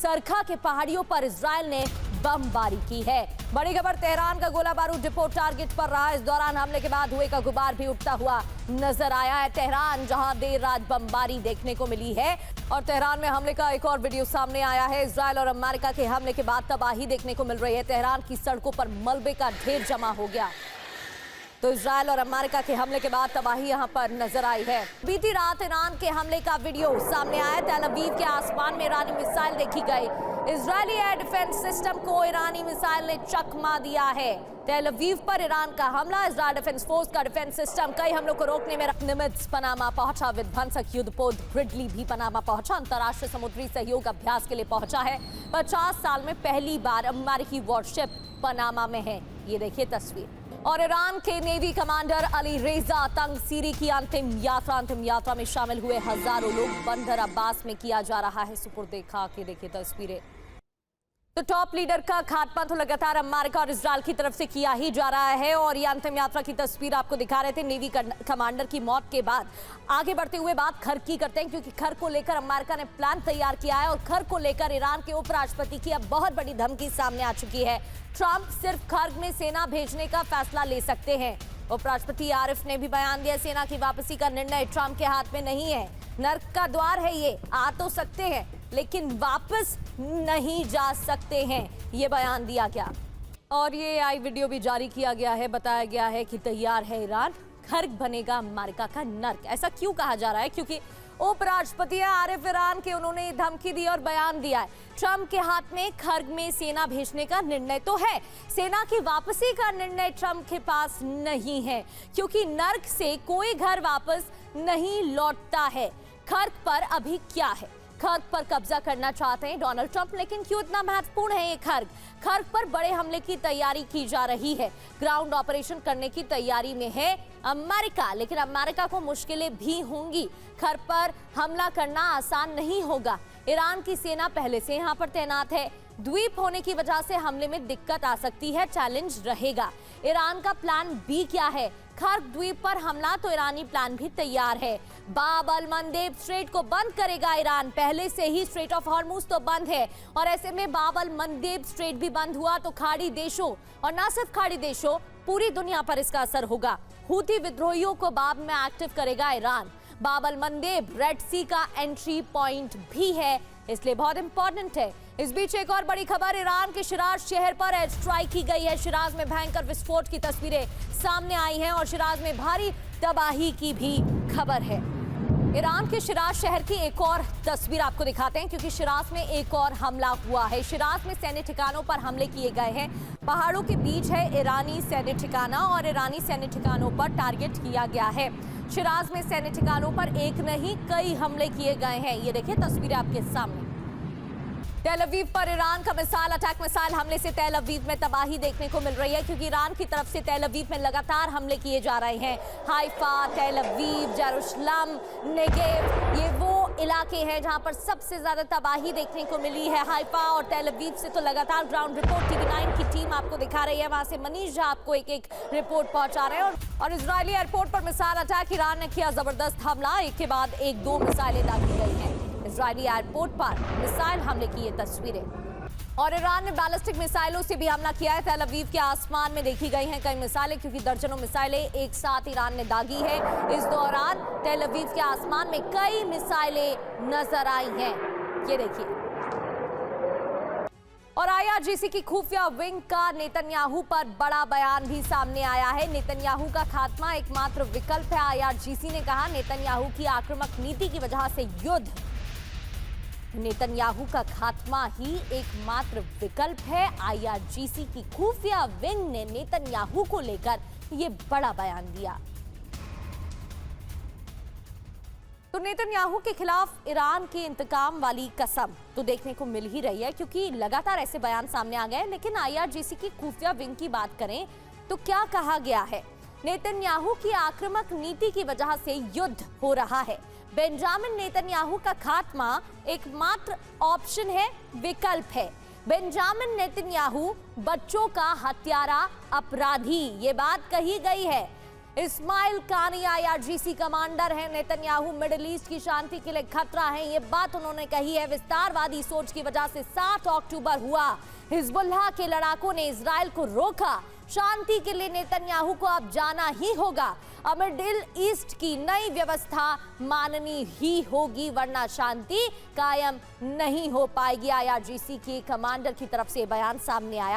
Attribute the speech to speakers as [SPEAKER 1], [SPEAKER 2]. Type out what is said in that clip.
[SPEAKER 1] सरखा के पहाड़ियों पर इजराइल ने बमबारी की है। बड़ी खबर, तेहरान का गोला बारूद डिपो टारगेट पर रहा। इस दौरान हमले के बाद धुएं का गुबार भी उठता हुआ नजर आया है। तेहरान जहां देर रात बमबारी देखने को मिली है और तेहरान में हमले का एक और वीडियो सामने आया है। इजराइल और अमेरिका के हमले के बाद तबाही देखने को मिल रही है। तेहरान की सड़कों पर मलबे का ढेर जमा हो गया। तो इजराइल और अमेरिका के हमले के बाद तबाही यहां पर नजर आई है। बीती रात ईरान के हमले का वीडियो सामने आया। तेल अवीव के आसमान में ईरानी मिसाइल देखी गई। इजरायली एयर डिफेंस सिस्टम को ईरानी मिसाइल ने चकमा दिया है। तेल अवीव पर ईरान का हमला। इजरायल डिफेंस फोर्स का डिफेंस सिस्टम कई हमलों को रोकने में निमित्त पनामा पहुंचा। विध्वंसक युद्धपोत ग्रिडली भी पनामा पहुंचा। अंतर्राष्ट्रीय समुद्री सहयोग अभ्यास के लिए पहुंचा है। 50 साल में पहली बार अमेरिकी वॉरशिप पनामा में है। ये देखिए तस्वीर। और ईरान के नेवी कमांडर अली रेजा तंगसीरी की अंतिम यात्रा में शामिल हुए हजारों लोग बंदर अब्बास में किया जा रहा है सुपुर्द खाक। के देखिए तस्वीरें। तो टॉप लीडर का खात्मा तो लगातार अमेरिका और इजरायल की तरफ से किया ही जा रहा है और ये अंतिम यात्रा की तस्वीर आपको दिखा रहे थे। नेवी कमांडर की मौत के बाद आगे बढ़ते हुए बात खर की करते हैं, क्योंकि खर को लेकर अमेरिका ने प्लान तैयार किया है और खर को लेकर ईरान के उपराष्ट्रपति की अब बहुत बड़ी धमकी सामने आ चुकी है। ट्रंप सिर्फ खर्ग में सेना भेजने का फैसला ले सकते हैं। उपराष्ट्रपति आरिफ ने भी बयान दिया, सेना की वापसी का निर्णय ट्रंप के हाथ में नहीं है। नर्क का द्वार है, ये आ तो सकते हैं लेकिन वापस नहीं जा सकते हैं, ये बयान दिया गया। और ये आई वीडियो भी जारी किया गया है। बताया गया है कि तैयार है ईरान, खर्ग बनेगा अमेरिका का नर्क। ऐसा क्यों कहा जा रहा है? क्योंकि उपराष्ट्रपति आरिफ ईरान के उन्होंने धमकी दी और बयान दिया है। ट्रंप के हाथ में खर्ग में सेना भेजने का निर्णय तो है, सेना की वापसी का निर्णय ट्रंप के पास नहीं है, क्योंकि नर्क से कोई घर वापस नहीं लौटता है। खर्ग पर अभी क्या है? खर्ग पर कब्जा करना चाहते हैं डोनाल्ड ट्रंप, लेकिन क्यों इतना महत्वपूर्ण है ये खर्ग? खर्ग पर बड़े हमले की तैयारी की जा रही है। ग्राउंड ऑपरेशन करने की तैयारी में है अमेरिका, लेकिन अमेरिका को मुश्किलें भी होंगी। खर्ग पर हमला करना आसान नहीं होगा। ईरान की सेना पहले से यहां पर तैनात है। द्वीप होने की वजह से हमले में दिक्कत आ सकती है, चैलेंज रहेगा। ईरान का प्लान बी क्या है? खर्ग द्वीप पर हमला, तो ईरानी प्लान भी तैयार है। बाब अल मंदेब स्ट्रेट को बंद करेगा ईरान। पहले से ही स्ट्रेट ऑफ हॉर्मुज तो बंद है और ऐसे में बाब अल मंदेब स्ट्रेट भी बंद हुआ तो खाड़ी देशों, और न सिर्फ खाड़ी देशों, पूरी दुनिया पर इसका असर होगा। हूती विद्रोहियों को बाब में एक्टिव करेगा ईरान। बाब अल मंदेब रेड सी का एंट्री पॉइंट भी है, इसलिए बहुत इंपॉर्टेंट है। इस बीच एक और बड़ी खबर, ईरान के शिराज शहर पर एयर स्ट्राइक की गई है। शिराज में भयंकर विस्फोट की तस्वीरें सामने आई हैं और शिराज में भारी तबाही की भी खबर है। ईरान के शिराज शहर की एक और तस्वीर आपको दिखाते हैं, क्योंकि शिराज में एक और हमला हुआ है। शिराज में सैन्य ठिकानों पर हमले किए गए हैं। पहाड़ों के बीच है ईरानी सैन्य ठिकाना और ईरानी सैन्य ठिकानों पर टारगेट किया गया है। शिराज में सैन्य ठिकानों पर एक नहीं कई हमले किए गए हैं। ये देखिए तस्वीरें आपके सामने। तेल अवीव पर ईरान का मिसाइल अटैक, मिसाइल हमले से तेल अवीव में तबाही देखने को मिल रही है, क्योंकि ईरान की तरफ से तेल अवीव में लगातार हमले किए जा रहे हैं। हाइफा, तेल अवीव, जेरूशलम, नेगेव, ये वो इलाके हैं जहां पर सबसे ज्यादा तबाही देखने को मिली है। हाइफा और तेल अवीव से तो लगातार ग्राउंड रिपोर्ट TV9 की टीम आपको दिखा रही है। वहां से मनीष झा आपको एक रिपोर्ट पहुंचा रहे हैं। और इजरायली एयरपोर्ट पर मिसाइल अटैक, ईरान ने किया जबरदस्त हमला। एक के बाद एक 2 मिसाइलें दागी गई हैं इजरायली एयरपोर्ट पर मिसाइल हमले की ये तस्वीरें। और ईरान ने बैलिस्टिक मिसाइलों से भी हमला किया है। तेल अवीव के आसमान में देखी गई हैं कई मिसाइलें, क्योंकि दर्जनों मिसाइलें एक साथ ईरान ने दागी है। इस दौरान तेल अवीव के आसमान में कई मिसाइलें नजर आई हैं, ये देखिए। और IRGC की खुफिया विंग का नेतन्याहू पर बड़ा बयान भी सामने आया है। नेतन्याहू का खात्मा एकमात्र विकल्प है। IRGC ने कहा, नेतन्याहू की आक्रामक नीति की वजह से युद्ध, नेतन्याहू का खात्मा ही एकमात्र विकल्प है। IRGC की खुफिया विंग ने नेतन्याहू को लेकर यह बड़ा बयान दिया। तो नेतन्याहू के खिलाफ ईरान की इंतकाम वाली कसम तो देखने को मिल ही रही है, क्योंकि लगातार ऐसे बयान सामने आ गए। लेकिन IRGC की खुफिया विंग की बात करें तो क्या कहा गया है? नेतन्याहू की आक्रामक नीति की वजह से युद्ध हो रहा है। बेंजामिन नेतन्याहू का खात्मा एकमात्र ऑप्शन है, विकल्प है। बेंजामिन नेतन्याहू बच्चों का हत्यारा, अपराधी, ये बात कही गई है। इस्माइल कानी आईआरजीसी कमांडर हैं। नेतन्याहू मिडिल ईस्ट की शांति के लिए खतरा है, ये बात उन्होंने कही है। विस्तारवादी सोच की वजह से 7 अक्टूबर हुआ। हिजबुल्लाह के लड़ाकों ने इजराइल को रोका। शांति के लिए नेतन्याहू को अब जाना ही होगा। अब मिडिल ईस्ट की नई व्यवस्था माननी ही होगी, वरना शांति कायम नहीं हो पाएगी। आईआरजीसी के कमांडर की तरफ से बयान सामने आया।